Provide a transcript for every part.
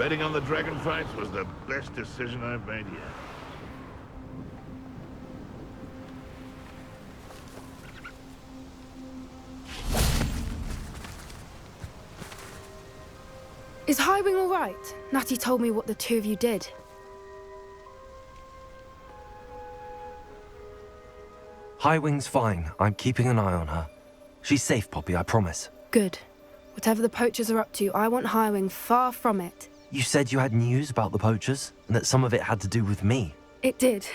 Betting on the dragon fights was the best decision I've made yet. Is Highwing all right? Natty told me what the two of you did. Highwing's fine. I'm keeping an eye on her. She's safe, Poppy, I promise. Good. Whatever the poachers are up to, I want Highwing far from it. You said you had news about the poachers, and that some of it had to do with me. It did.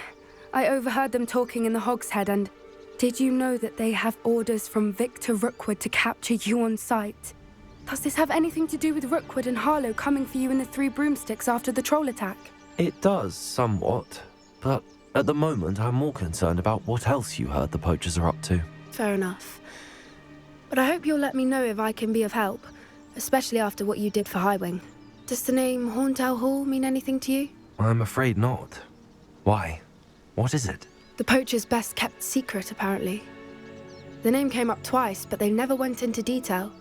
I overheard them talking in the Hogshead, and did you know that they have orders from Victor Rookwood to capture you on sight? Does this have anything to do with Rookwood and Harlow coming for you in the Three Broomsticks after the troll attack? It does, somewhat. But at the moment, I'm more concerned about what else you heard the poachers are up to. Fair enough. But I hope you'll let me know if I can be of help, especially after what you did for Highwing. Does the name Horntail Hall mean anything to you? I'm afraid not. Why? What is it? The poachers' best kept secret, apparently. The name came up twice, but they never went into detail.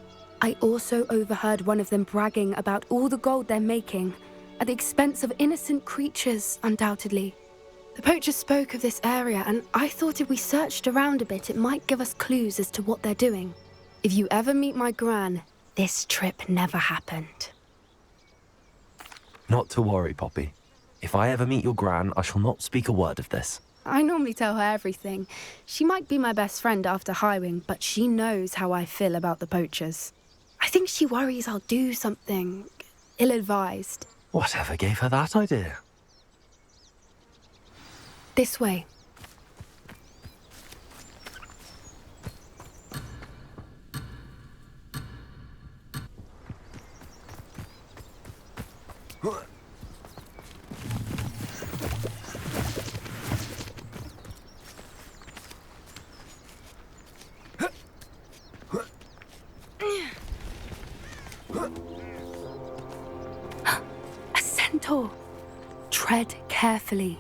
I also overheard one of them bragging about all the gold they're making, at the expense of innocent creatures, undoubtedly. The poachers spoke of this area, and I thought if we searched around a bit, it might give us clues as to what they're doing. If you ever meet my gran, this trip never happened. Not to worry, Poppy. If I ever meet your gran, I shall not speak a word of this. I normally tell her everything. She might be my best friend after Highwing, but she knows how I feel about the poachers. I think she worries I'll do something ill-advised. Whatever gave her that idea? This way. A centaur. Tread carefully.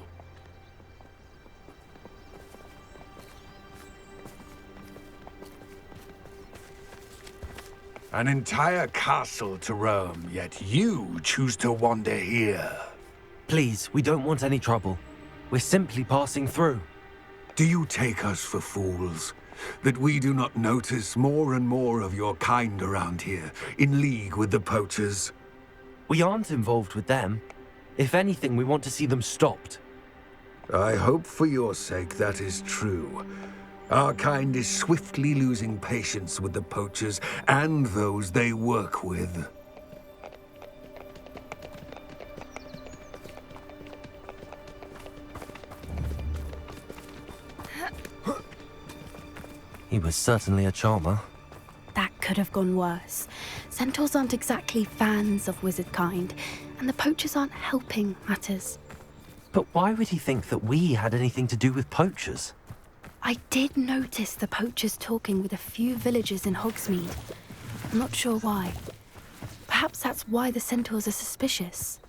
An entire castle to roam, yet you choose to wander here. Please, we don't want any trouble. We're simply passing through. Do you take us for fools? That we do not notice more and more of your kind around here, in league with the poachers? We aren't involved with them. If anything, we want to see them stopped. I hope for your sake that is true. Our kind is swiftly losing patience with the poachers and those they work with. He was certainly a charmer. That could have gone worse. Centaurs aren't exactly fans of wizard kind, and the poachers aren't helping matters. But why would he think that we had anything to do with poachers? I did notice the poachers talking with a few villagers in Hogsmeade. I'm not sure why. Perhaps that's why the centaurs are suspicious.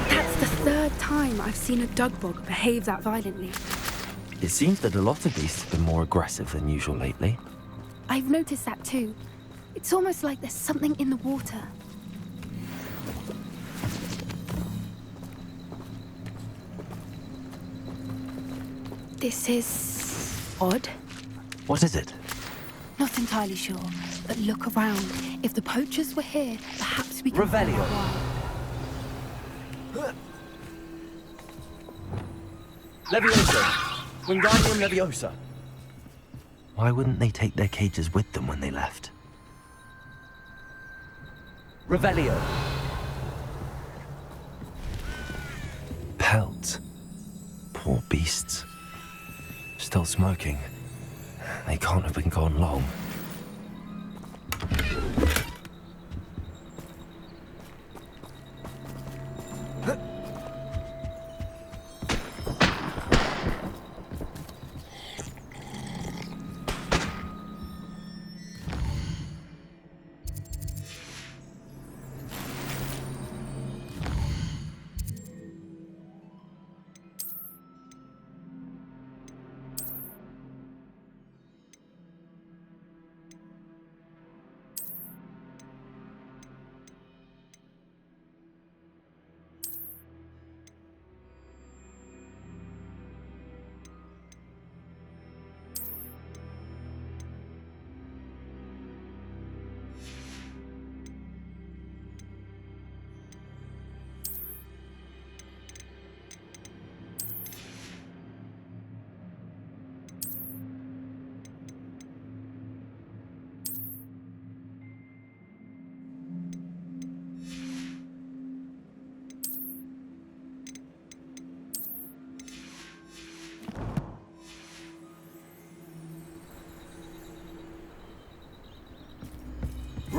That's the third time I've seen a dugbog behave that violently. It seems that a lot of beasts have been more aggressive than usual lately. I've noticed that too. It's almost like there's something in the water. This is odd. What is it? Not entirely sure, but look around. If the poachers were here, perhaps we can Revelio. find out why. Leviosa! Wingardium Leviosa! Why wouldn't they take their cages with them when they left? Revelio! Pelts. Poor beasts. Still smoking. They can't have been gone long.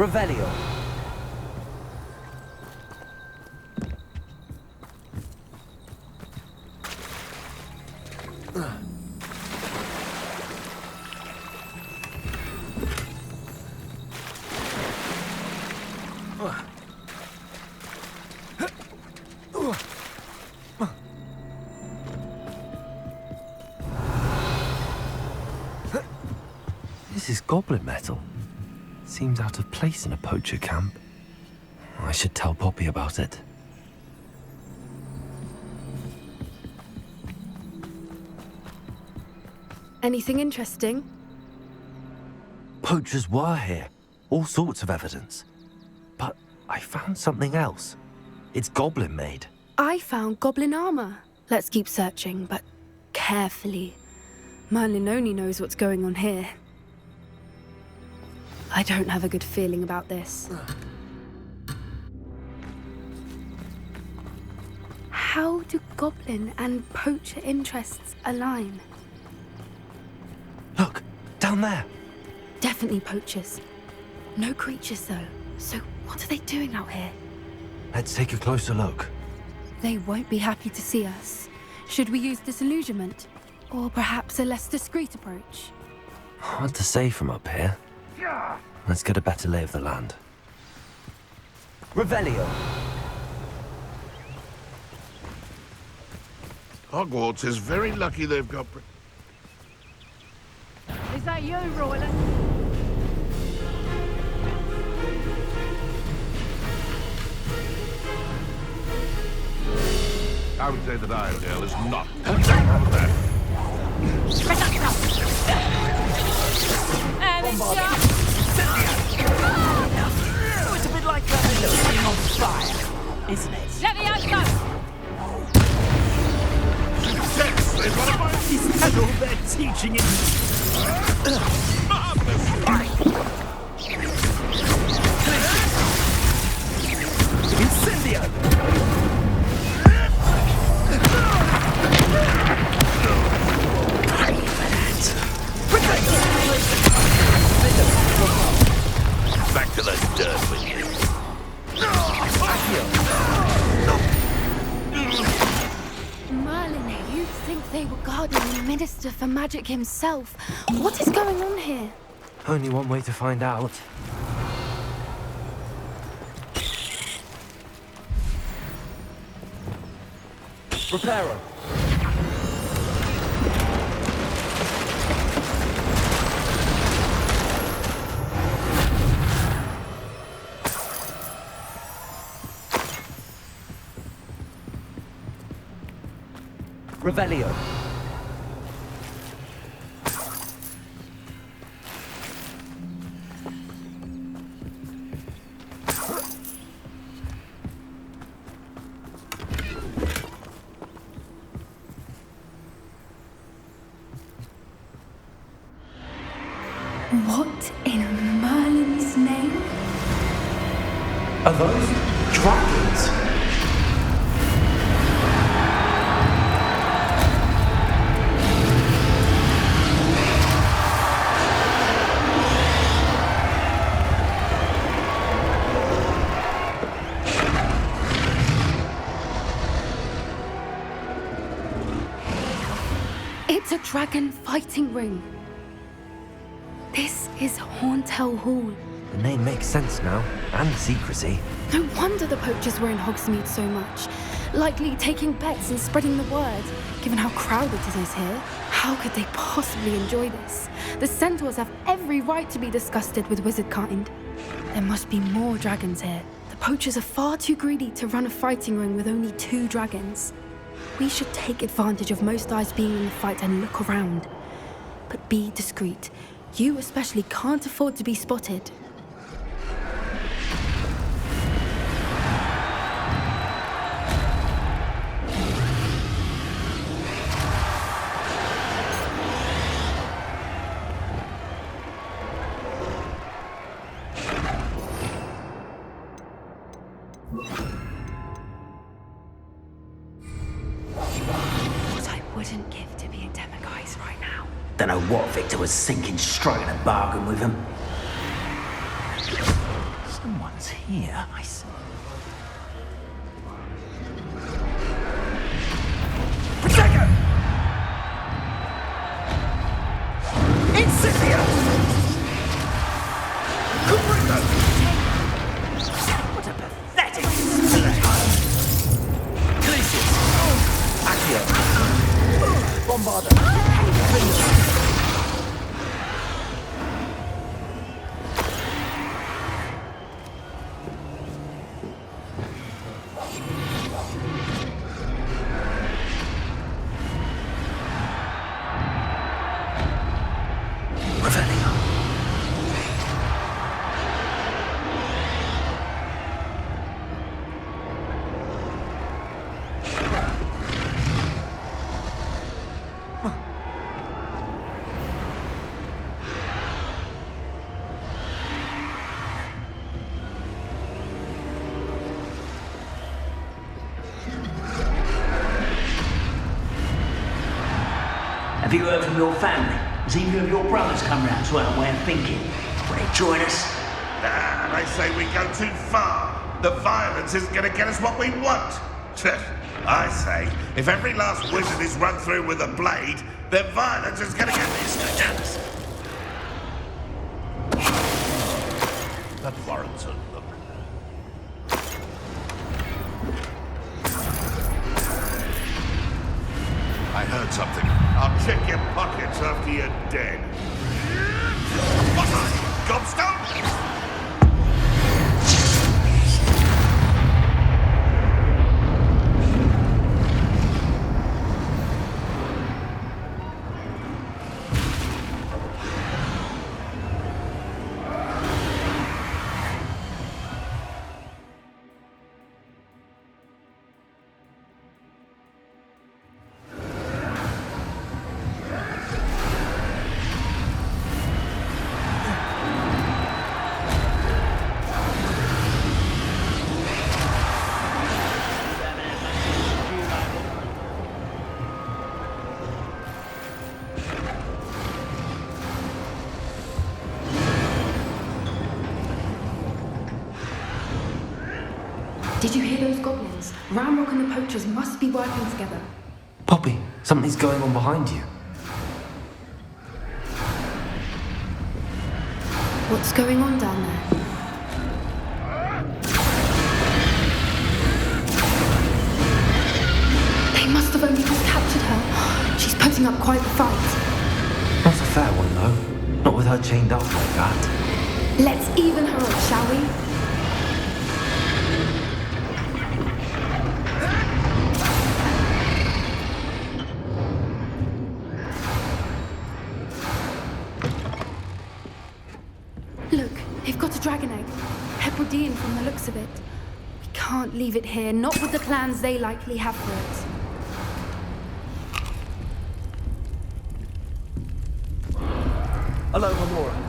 Revelio. This is goblin metal. Seems out of place in a poacher camp. I should tell Poppy about it. Anything interesting? Poachers were here. All sorts of evidence. But I found something else. It's goblin made. I found goblin armor. Let's keep searching, but carefully. Merlin only knows what's going on here. I don't have a good feeling about this. How do goblin and poacher interests align? Look, down there. Definitely poachers. No creatures, though. So what are they doing out here? Let's take a closer look. They won't be happy to see us. Should we use disillusionment? Or perhaps a less discreet approach? Hard to say from up here. Let's get a better lay of the land. Revelio. Hogwarts is very lucky they've got... Is that you, Royland? I would say that Iredale is not content with that. And it's just... Oh, it's a bit like being on fire, isn't it? Leviosa! Sex is one of my... Is that all they're teaching in? marvelous fight! Incendio! Back to the dirt with you. Merlin, you'd think they were guarding the Minister for Magic himself. What is going on here? Only one way to find out. Reparo. Revelio. What in Merlin's name? Are those dragons? It's a dragon fighting ring. This is Hauntel Hall. The name makes sense now, and secrecy. No wonder the poachers were in Hogsmeade so much. Likely taking bets and spreading the word, given how crowded it is here. How could they possibly enjoy this? The centaurs have every right to be disgusted with wizard kind. There must be more dragons here. The poachers are far too greedy to run a fighting ring with only 2 dragons. We should take advantage of most eyes being in the fight and look around. But be discreet. You especially can't afford to be spotted. What I wouldn't give to be a demiguise right now. Don't know what Victor was thinking, striking a bargain with him. What's here? I see. Protego! Incipio! Cubrito! What a pathetic display! Glacius! Accio! Bombarder! Have you heard from your family? Has either of your brothers come round to our way of thinking? Will they join us? Nah, they say we go too far. The violence isn't going to get us what we want. I say, if every last wizard is run through with a blade, then violence is going to get this chance. That warrants a look. I heard something. I'll check your pockets after you're dead. What are you, Gobstone? Did you hear those goblins? Ramrock and the poachers must be working together. Poppy, something's going on behind you. What's going on down there? They must have only just captured her. She's putting up quite the fight. Not a fair one, though. Not with her chained up like that. Let's even her up, shall we? Look, they've got a dragon egg. Hebridean from the looks of it. We can't leave it here, not with the plans they likely have for it. Hello, Laura.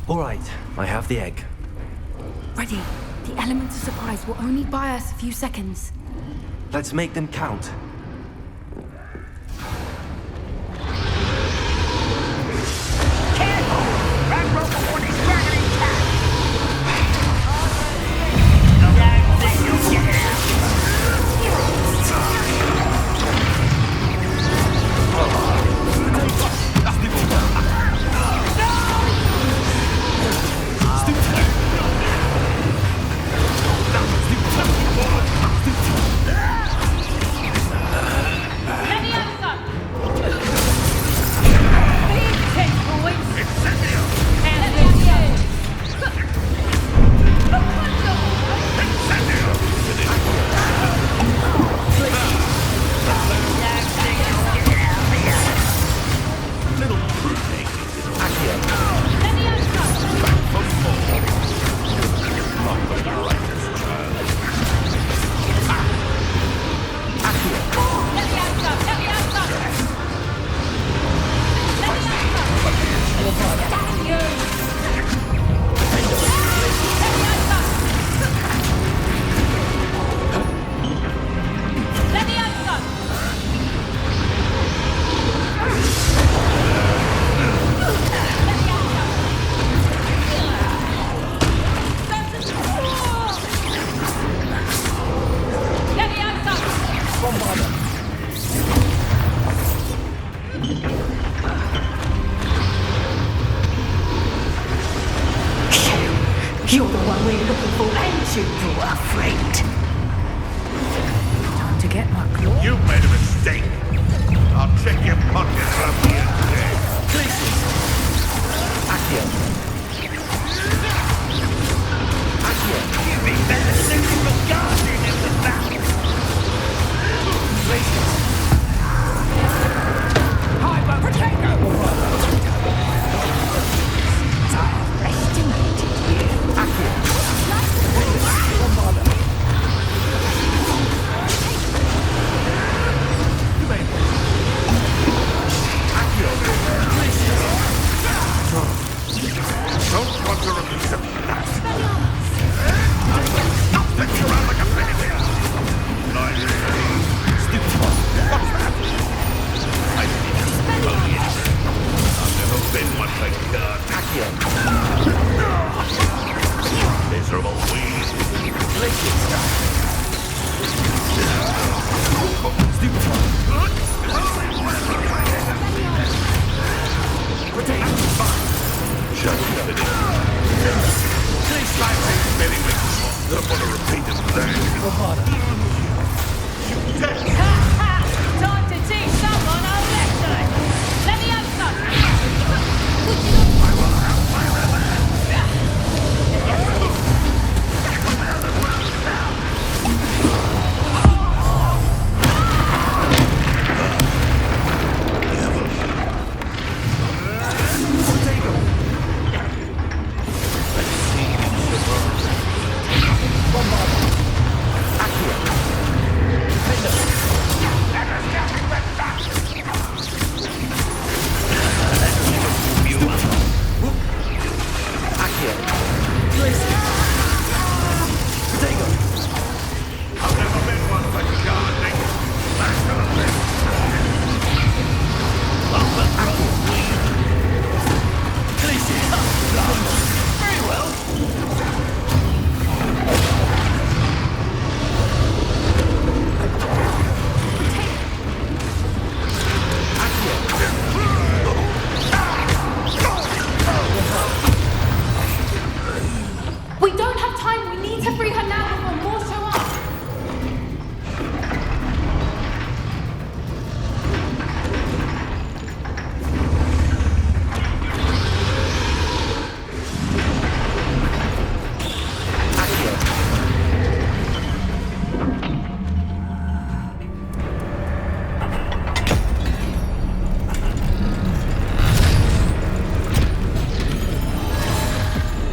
All right, I have the egg. Ready. The element of surprise will only buy us a few seconds. Let's make them count. Careful! Ramrock on his dragon attack! Don't think you'll get out! You're the one we're looking for, ain't you? You are afraid. Time to get my claw. You made a mistake. I'll check your pockets after you're dead. Places! Accio! Accio! You'd be better suited for gardening than for that. Places! Hyper potato! Estimated you. Accio! Bombarda! Accio! Places! Don't want to release a blast. Stop flicking around like a penny. Stupid one! What's that? I've never been one for God. Accio! Miserable weed. Places! Stupid one! Potato! Just finish. Places! Spinning me. Don't want to repeat it there. Bombarda! Time to teach someone a lesson! Let me have some! Potato! Bombarda! Accio! Defender! Accio! Places! Potato! I've never been one for gardening. That's gonna live. Places! Very well. We don't have time. We need to free her now before more show up.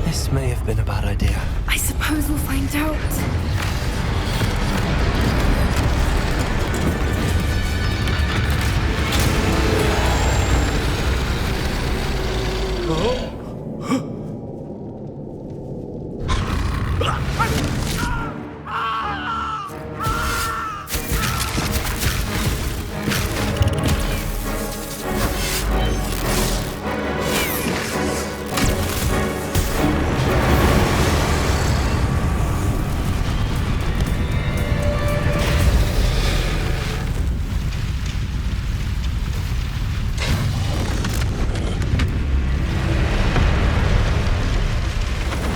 This may have been a bad idea. I suppose we'll find out.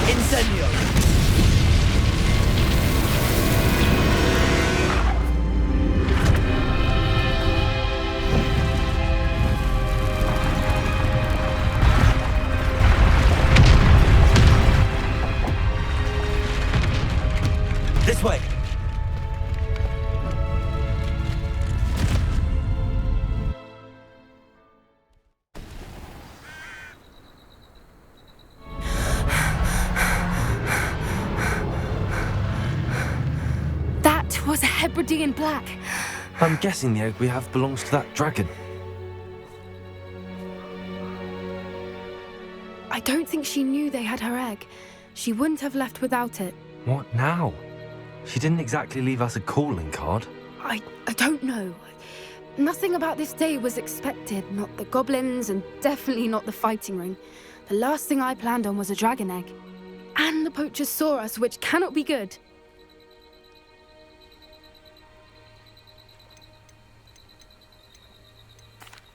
Incendio! This way! That was a Hebridean black. I'm guessing the egg we have belongs to that dragon. I don't think she knew they had her egg. She wouldn't have left without it. What now? She didn't exactly leave us a calling card. I don't know. Nothing about this day was expected. Not the goblins, and definitely not the fighting ring. The last thing I planned on was a dragon egg. And the poachers saw us, which cannot be good.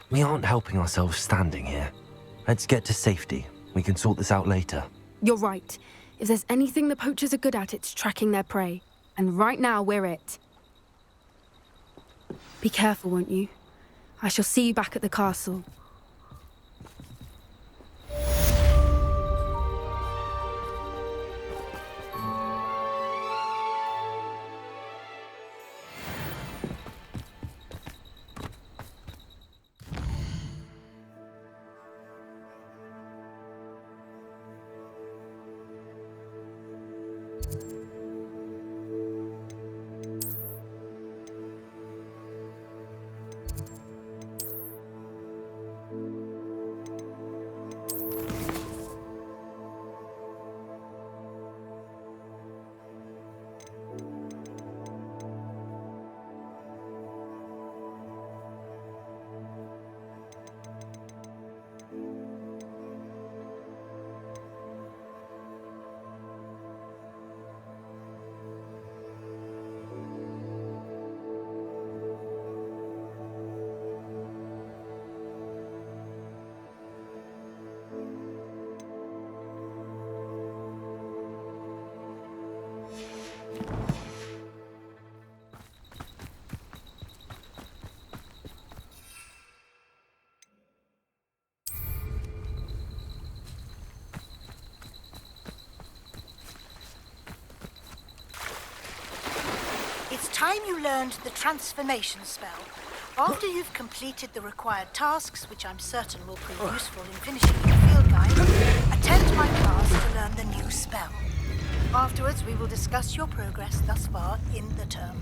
We aren't helping ourselves standing here. Let's get to safety. We can sort this out later. You're right. If there's anything the poachers are good at, it's tracking their prey. And right now, we're it. Be careful, won't you? I shall see you back at the castle. It's time you learned the transformation spell. After you've completed the required tasks, which I'm certain will prove useful in finishing your field guide, attend my class to learn the new spell. Afterwards, we will discuss your progress thus far in the term.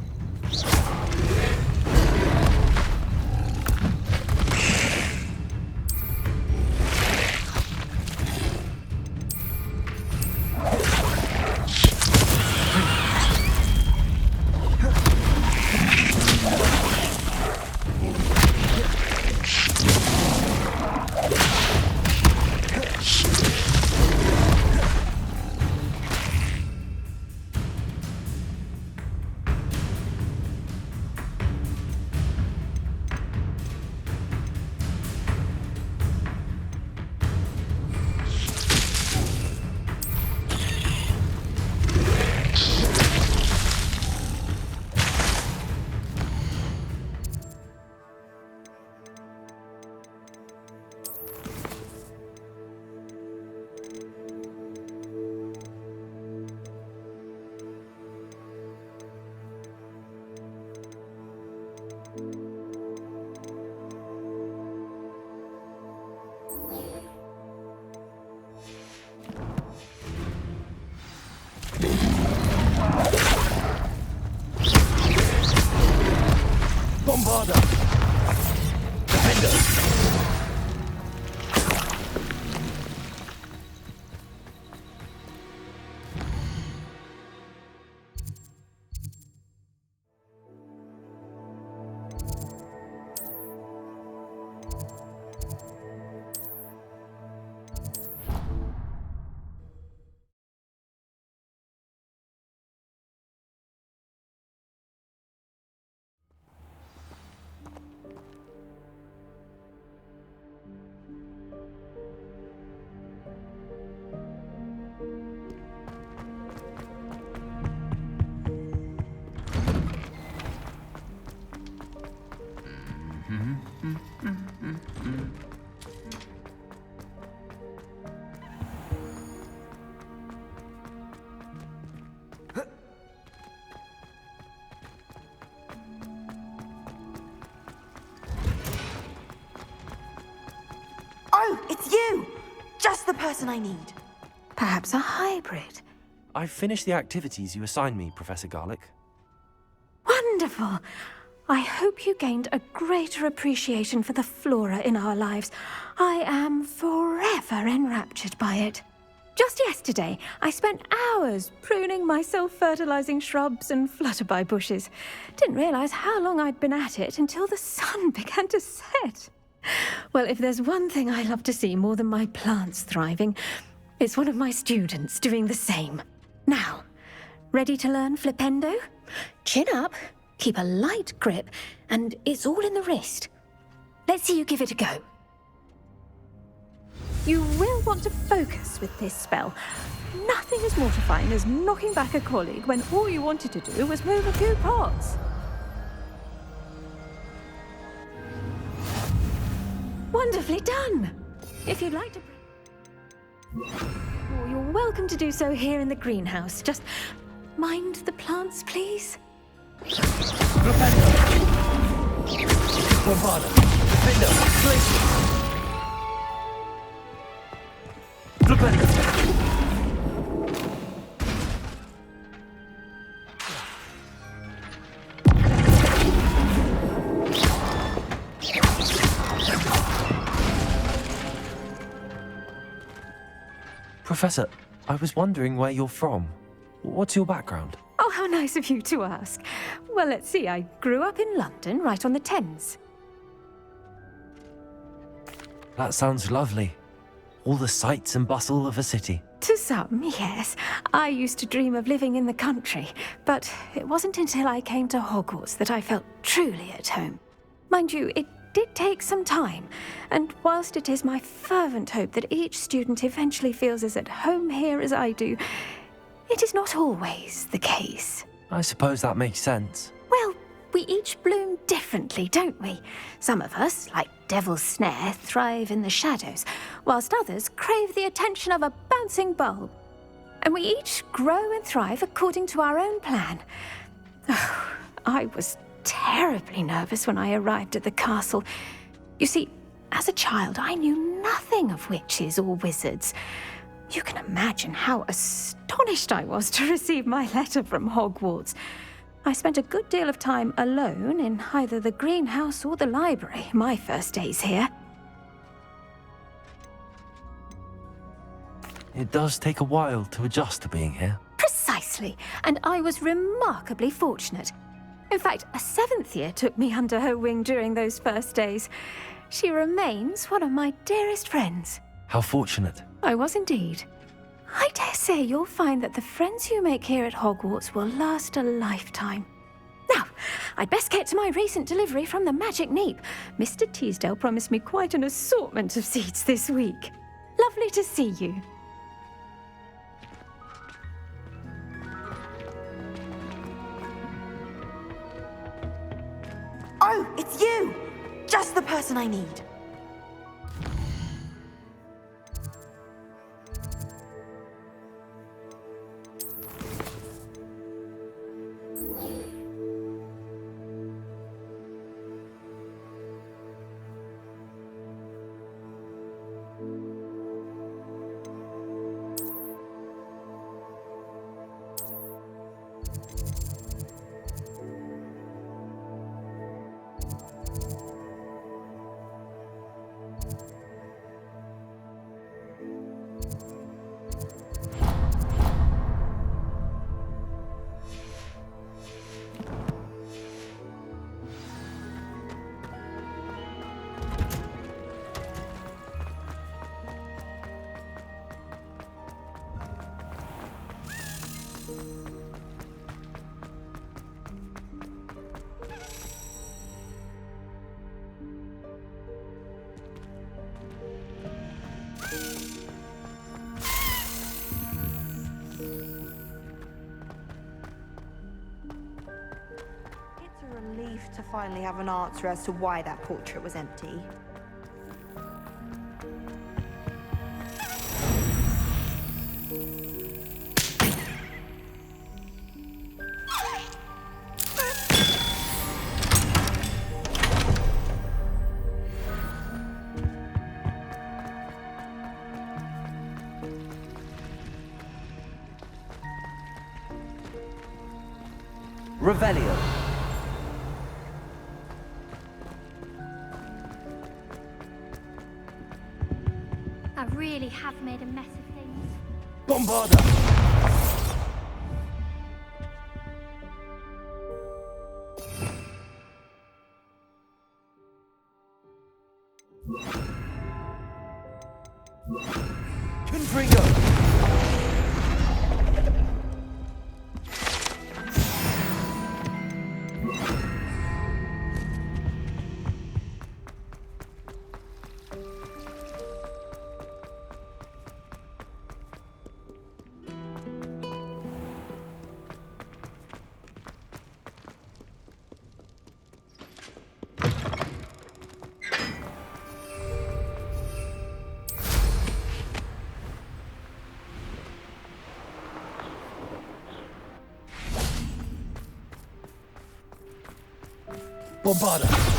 Bombarder! Defender! Oh, it's you! Just the person I need. Perhaps a hybrid. I've finished the activities you assigned me, Professor Garlick. Wonderful. I hope you gained a greater appreciation for the flora in our lives. I am forever enraptured by it. Just yesterday, I spent hours pruning my self-fertilizing shrubs and flutterby bushes. Didn't realize how long I'd been at it until the sun began to set. Well, if there's one thing I love to see more than my plants thriving, it's one of my students doing the same. Now, ready to learn Flipendo? Chin up, keep a light grip, and it's all in the wrist. Let's see you give it a go. You will want to focus with this spell. nothing as mortifying as knocking back a colleague when all you wanted to do was move a few pots. Wonderfully done! If you'd like to... Oh, you're welcome to do so here in the greenhouse. Just mind the plants, please. Bombarda! Defender! Glacier! Flipendo! Professor, I was wondering where you're from. What's your background? Oh, how nice of you to ask. Well, let's see. I grew up in London, right on the Thames. That sounds lovely. All the sights and bustle of a city. To some, yes. I used to dream of living in the country, but it wasn't until I came to Hogwarts that I felt truly at home. Mind you, it did take some time, and whilst it is my fervent hope that each student eventually feels as at home here as I do, it is not always the case. I suppose that makes sense. Well, we each bloom differently, don't we? Some of us, like Devil's Snare, thrive in the shadows, whilst others crave the attention of a bouncing bulb. And we each grow and thrive according to our own plan. Oh, I was terribly nervous when I arrived at the castle. You see, as a child, I knew nothing of witches or wizards. You can imagine how astonished I was to receive my letter from Hogwarts. I spent a good deal of time alone in either the greenhouse or the library my first days here. It does take a while to adjust to being here. Precisely, and I was remarkably fortunate. In fact, a 7th year took me under her wing during those first days. She remains one of my dearest friends. How fortunate. I was indeed. I dare say you'll find that the friends you make here at Hogwarts will last a lifetime. Now, I'd best get to my recent delivery from the Magic Neep. Mr. Teasdale promised me quite an assortment of seeds this week. Lovely to see you. Oh, it's you! Just the person I need. To finally have an answer as to why that portrait was empty. Revelio. I really have made a mess of things. Bombarda! Confringo! Bombarda!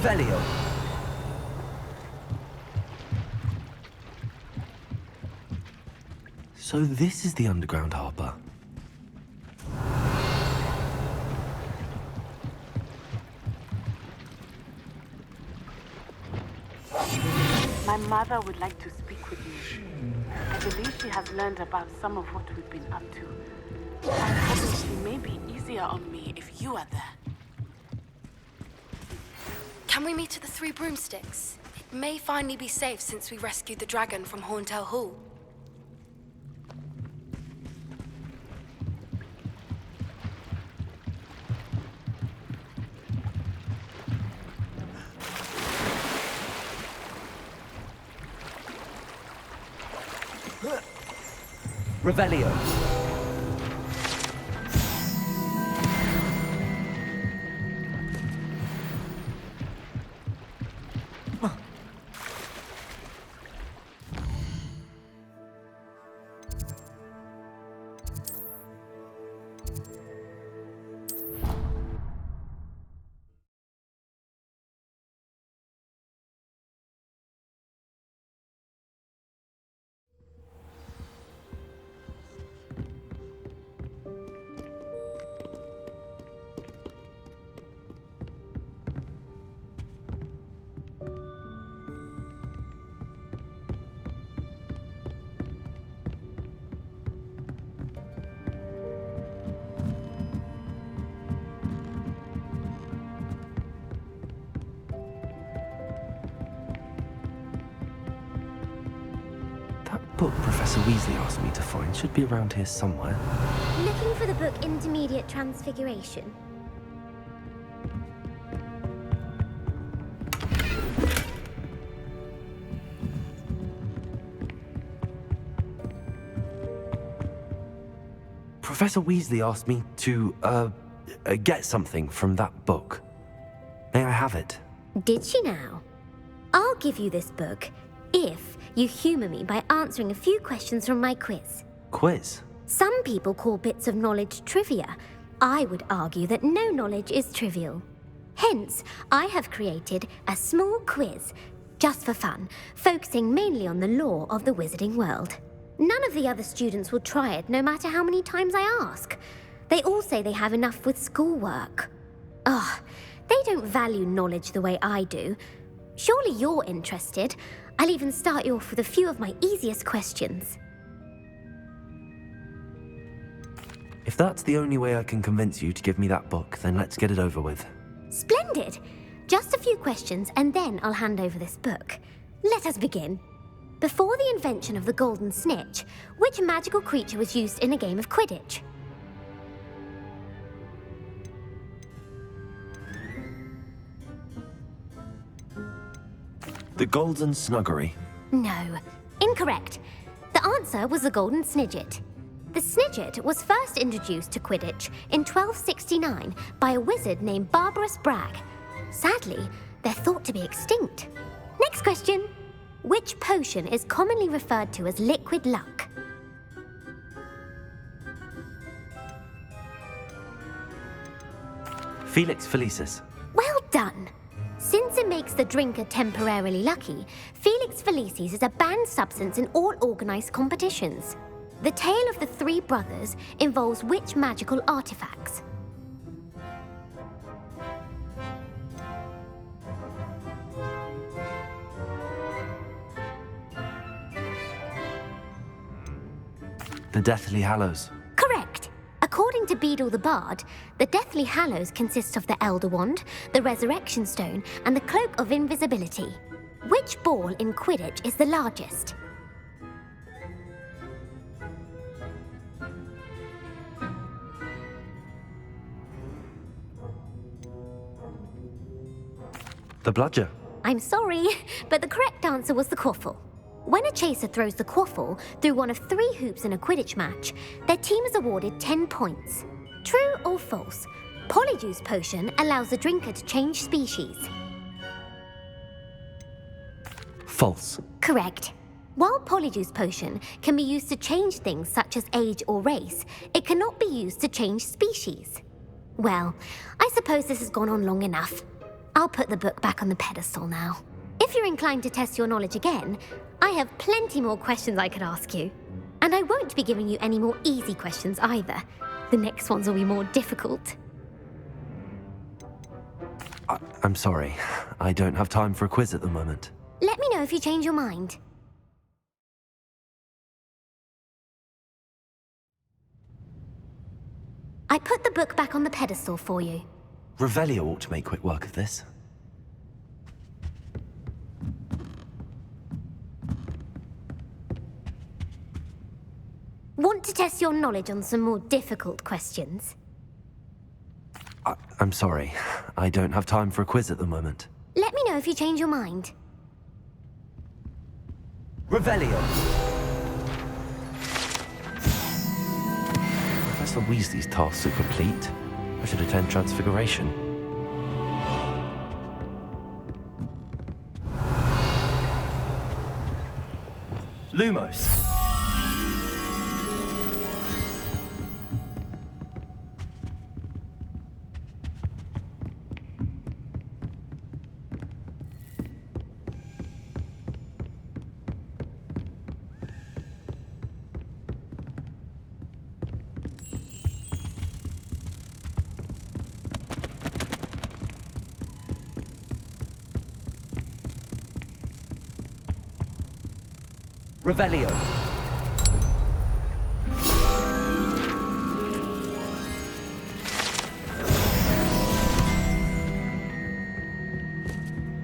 Revelio. So this is the underground harbor. My mother would like to speak with you. I believe she has learned about some of what we've been up to. I'm hoping she may be easier on me if you are there. Can we meet at the Three Broomsticks? It may finally be safe since we rescued the dragon from Horntail Hall. Revelio. Book Professor Weasley asked me to find should be around here somewhere. Looking for the book Intermediate Transfiguration. Professor Weasley asked me to, get something from that book. May I have it? Did she now? I'll give you this book if you humour me by answering a few questions from my quiz. Quiz? Some people call bits of knowledge trivia. I would argue that no knowledge is trivial. Hence, I have created a small quiz, just for fun, focusing mainly on the lore of the wizarding world. None of the other students will try it, no matter how many times I ask. They all say they have enough with schoolwork. Ugh, they don't value knowledge the way I do. Surely you're interested. I'll even start you off with a few of my easiest questions. If that's the only way I can convince you to give me that book, then let's get it over with. Splendid! Just a few questions, and then I'll hand over this book. Let us begin. Before the invention of the golden snitch, which magical creature was used in a game of Quidditch? The Golden Snuggery. No. Incorrect. The answer was the golden snidget. The snidget was first introduced to Quidditch in 1269 by a wizard named Barbarous Bragg. Sadly, they're thought to be extinct. Next question. Which potion is commonly referred to as liquid luck? Felix Felicis. Well done. Since it makes the drinker temporarily lucky, Felix Felicis is a banned substance in all organized competitions. The tale of the three brothers involves which magical artifacts? The Deathly Hallows. Correct. According to Beadle the Bard, the Deathly Hallows consist of the Elder Wand, the Resurrection Stone, and the Cloak of Invisibility. Which ball in Quidditch is the largest? The Bludger. I'm sorry, but the correct answer was the Quaffle. When a chaser throws the Quaffle through one of 3 hoops in a Quidditch match, their team is awarded 10 points. True or false? Polyjuice Potion allows the drinker to change species. False. Correct. While Polyjuice Potion can be used to change things such as age or race, it cannot be used to change species. Well, I suppose this has gone on long enough. I'll put the book back on the pedestal now. If you're inclined to test your knowledge again, I have plenty more questions I could ask you. And I won't be giving you any more easy questions either. The next ones will be more difficult. I'm sorry. I don't have time for a quiz at the moment. Let me know if you change your mind. I put the book back on the pedestal for you. Revelio ought to make quick work of this. Want to test your knowledge on some more difficult questions? I'm sorry. I don't have time for a quiz at the moment. Let me know if you change your mind. Revelio! Professor Weasley's tasks are complete. I should attend Transfiguration. Lumos. Revelio.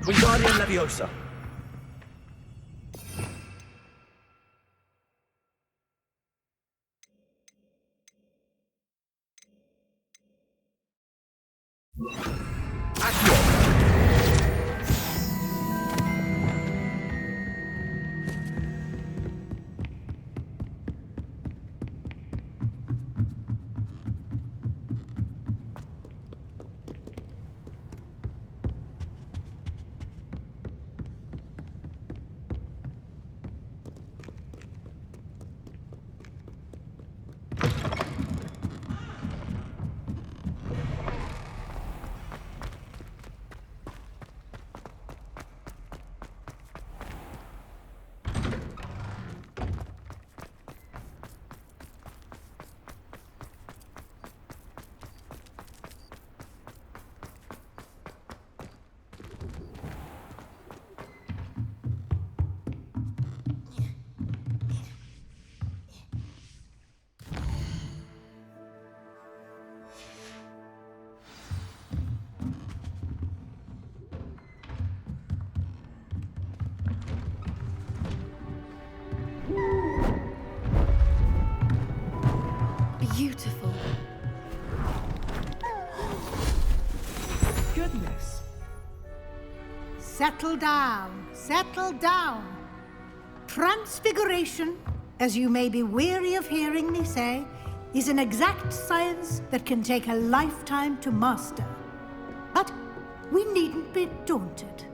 Wingardium Leviosa. Beautiful. Goodness. Settle down. Settle down. Transfiguration, as you may be weary of hearing me say, is an exact science that can take a lifetime to master. But we needn't be daunted.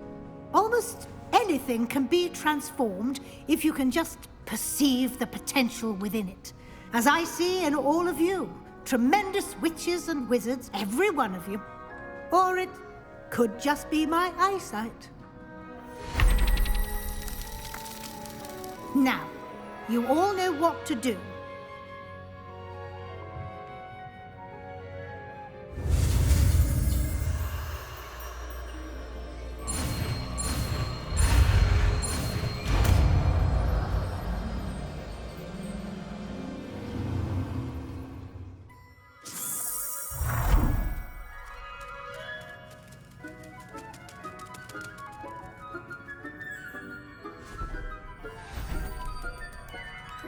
Almost anything can be transformed if you can just perceive the potential within it. As I see in all of you, tremendous witches and wizards, every one of you. Or it could just be my eyesight. Now, you all know what to do.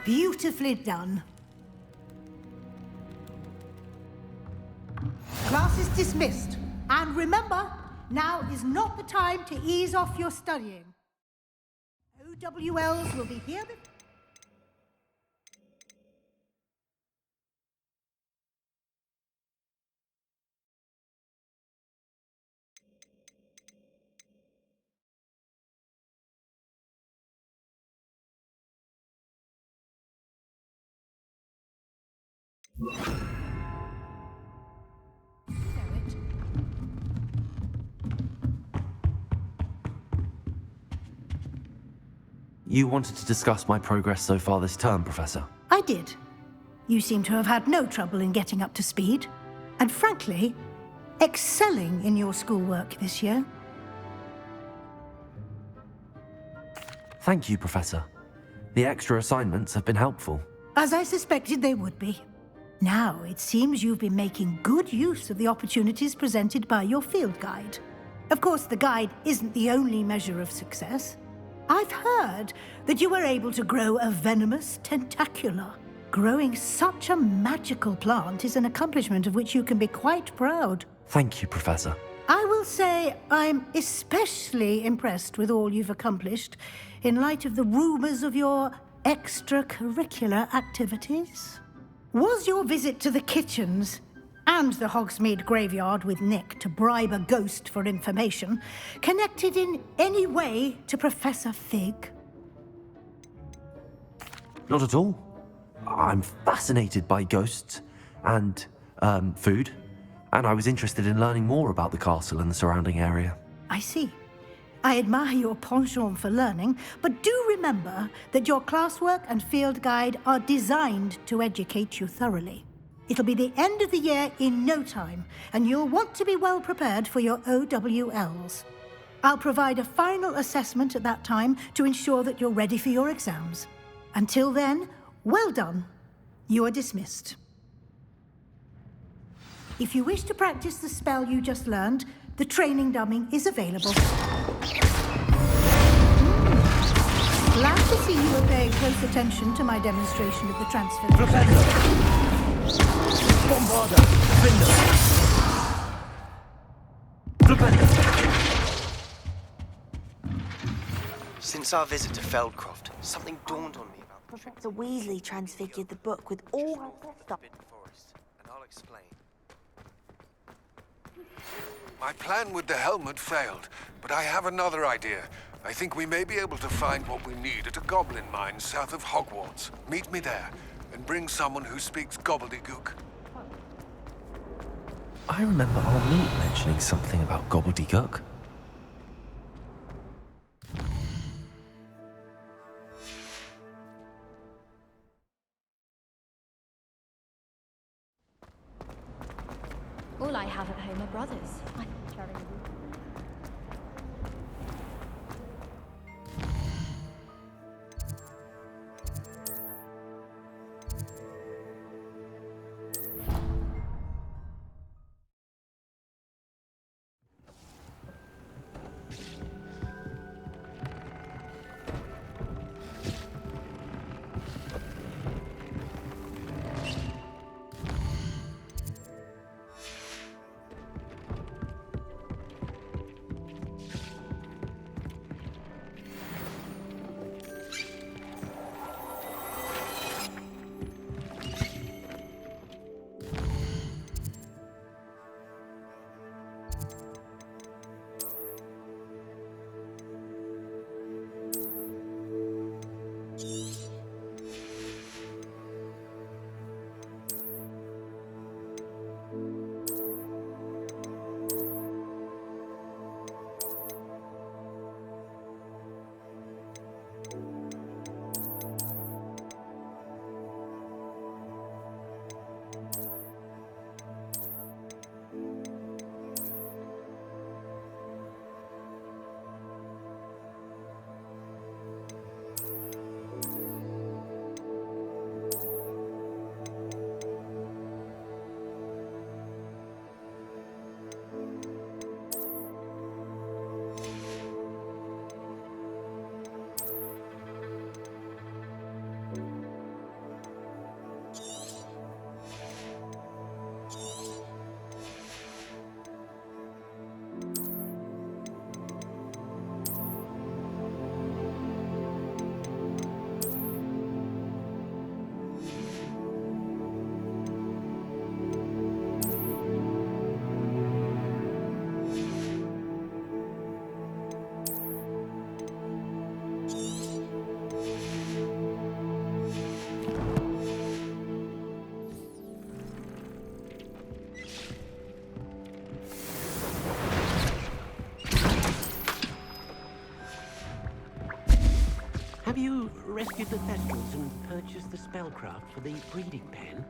Beautifully done. Class is dismissed. And remember, now is not the time to ease off your studying. OWLs will be here. You wanted to discuss my progress so far this term, Professor? I did. You seem to have had no trouble in getting up to speed. And frankly, excelling in your schoolwork this year. Thank you, Professor. The extra assignments have been helpful. As I suspected they would be. Now, it seems you've been making good use of the opportunities presented by your field guide. Of course, the guide isn't the only measure of success. I've heard that you were able to grow a venomous tentacula. Growing such a magical plant is an accomplishment of which you can be quite proud. Thank you, Professor. I will say I'm especially impressed with all you've accomplished in light of the rumors of your extracurricular activities. Was your visit to the kitchens and the Hogsmeade graveyard with Nick to bribe a ghost for information connected in any way to Professor Fig? Not at all. I'm fascinated by ghosts and, food, and I was interested in learning more about the castle and the surrounding area. I see. I admire your penchant for learning, but do remember that your classwork and field guide are designed to educate you thoroughly. It'll be the end of the year in no time, and you'll want to be well prepared for your OWLs. I'll provide a final assessment at that time to ensure that you're ready for your exams. Until then, well done. You are dismissed. If you wish to practice the spell you just learned, the training dummy is available. Glad to see you are paying close attention to my demonstration of the transfer. Bombarda! Since our visit to Feldcroft, something dawned on me about Professor Weasley transfigured the book with all her stuff. Forest, and I'll explain. My plan with the helmet failed, but I have another idea. I think we may be able to find what we need at a goblin mine south of Hogwarts. Meet me there, and bring someone who speaks gobbledygook. I remember Armute mentioning something about gobbledygook. All I have at home are brothers. I'm sharing with you. Have you rescued the Thestrals and purchased the spellcraft for the breeding pen?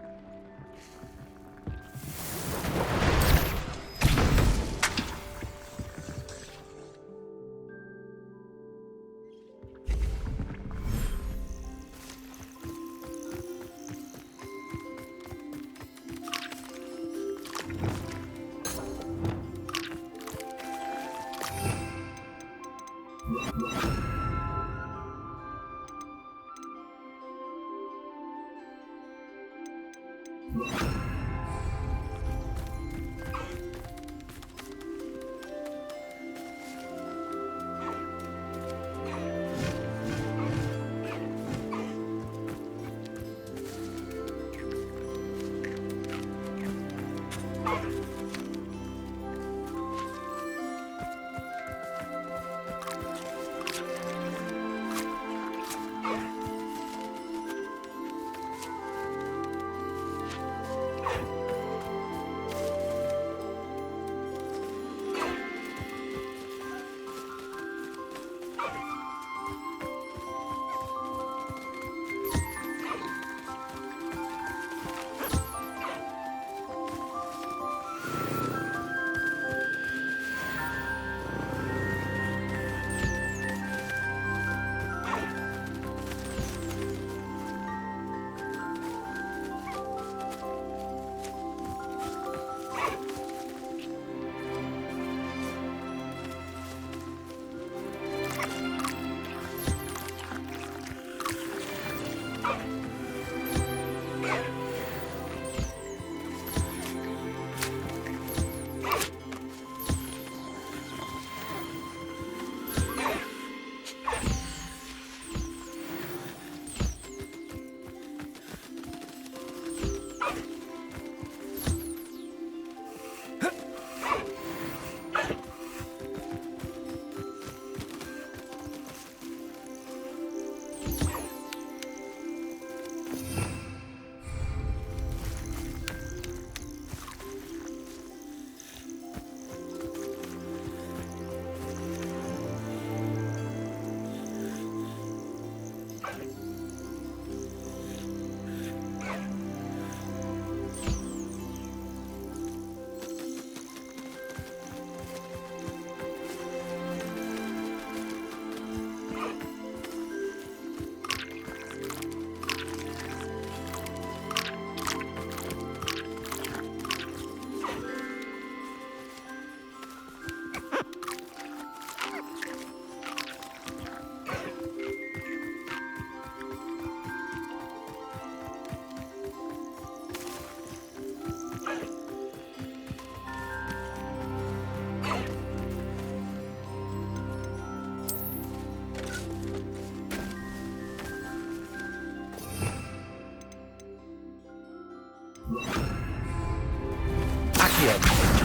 Accio,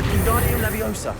Wingardium Leviosa.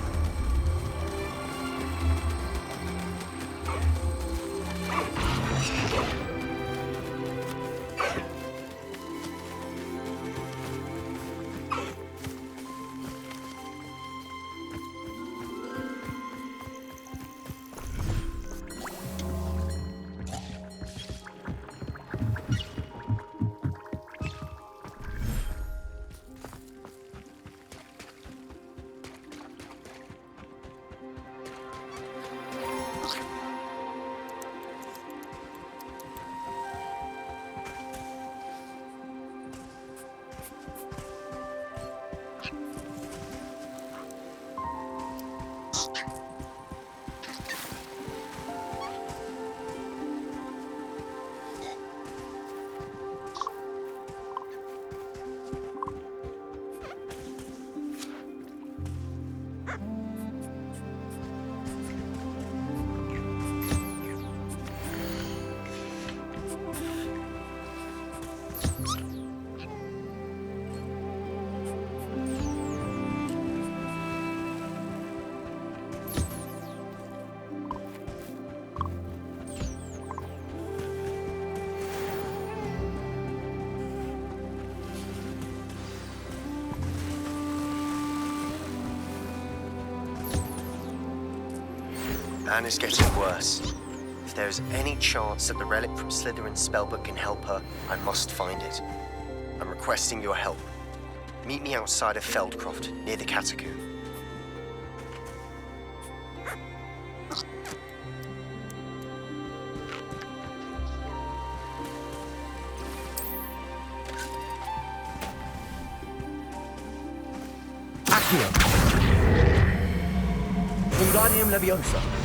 And it's getting worse. If there's any chance that the relic from Slytherin's spellbook can help her, I must find it. I'm requesting your help. Meet me outside of Feldcroft, near the catacomb. Accio. Wingardium Leviosa.